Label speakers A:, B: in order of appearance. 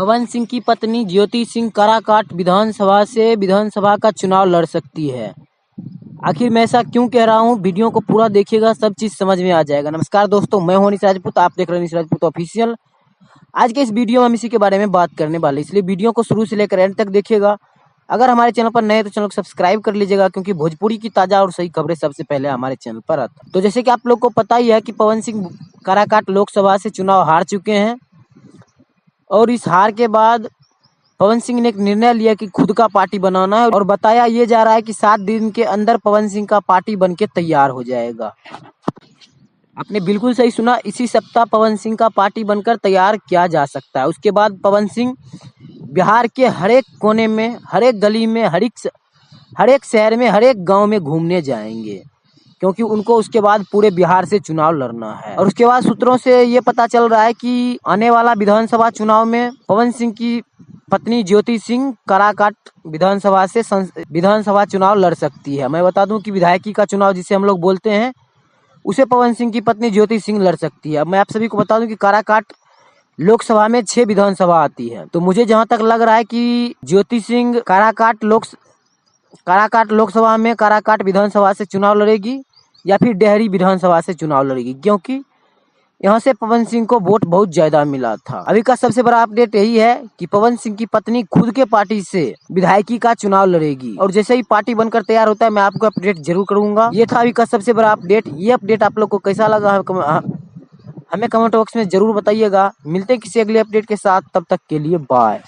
A: पवन सिंह की पत्नी ज्योति सिंह काराकाट विधानसभा से विधानसभा का चुनाव लड़ सकती है। आखिर मैं ऐसा क्यों कह रहा हूँ, वीडियो को पूरा देखिएगा, सब चीज समझ में आ जाएगा। नमस्कार दोस्तों, मैं हूं अनीश राजपूत, आप देख रहे हैं अनीश राजपूत ऑफिशियल। आज के इस वीडियो में हम इसी के बारे में बात करने वाले, इसलिए वीडियो को शुरू से लेकर एंड तक देखिएगा। अगर हमारे चैनल पर नए हैं तो चैनल को सब्सक्राइब कर लीजिएगा, क्योंकि भोजपुरी की ताजा और सही खबरें सबसे पहले हमारे चैनल पर आती है। तो जैसे कि आप लोग को पता ही है कि पवन सिंह काराकाट लोकसभा से चुनाव हार चुके हैं, और इस हार के बाद पवन सिंह ने एक निर्णय लिया कि खुद का पार्टी बनाना है, और बताया ये जा रहा है कि 7 दिन के अंदर पवन सिंह का पार्टी बनके तैयार हो जाएगा। आपने बिल्कुल सही सुना, इसी सप्ताह पवन सिंह का पार्टी बनकर तैयार किया जा सकता है। उसके बाद पवन सिंह बिहार के हर एक कोने में, हर एक गली में, हर एक शहर में, हर एक गांव में घूमने जाएंगे, क्योंकि उनको उसके बाद पूरे बिहार से चुनाव लड़ना है। और उसके बाद सूत्रों से ये पता चल रहा है कि आने वाला विधानसभा चुनाव में पवन सिंह की पत्नी ज्योति सिंह काराकाट विधानसभा से विधानसभा चुनाव लड़ सकती है। मैं बता दूं कि विधायकी का चुनाव जिसे हम लोग बोलते हैं, उसे पवन सिंह की पत्नी ज्योति सिंह लड़ सकती है। अब मैं आप सभी को बता दूं कि काराकाट लोकसभा में 6 विधानसभा आती है, तो मुझे जहां तक लग रहा है कि ज्योति सिंह काराकाट लोकसभा में काराकाट विधानसभा से चुनाव लड़ेगी, या फिर डेहरी विधानसभा से चुनाव लड़ेगी, क्योंकि यहाँ से पवन सिंह को वोट बहुत ज्यादा मिला था। अभी का सबसे बड़ा अपडेट यही है कि पवन सिंह की पत्नी खुद के पार्टी से विधायकी का चुनाव लड़ेगी, और जैसे ही पार्टी बनकर तैयार होता है मैं आपको अपडेट जरूर करूंगा। ये था अभी का सबसे बड़ा अपडेट। ये अपडेट आप लोग को कैसा लगा हमें कमेंट बॉक्स में जरूर बताइएगा। मिलते हैं किसी अगले अपडेट के साथ, तब तक के लिए बाय।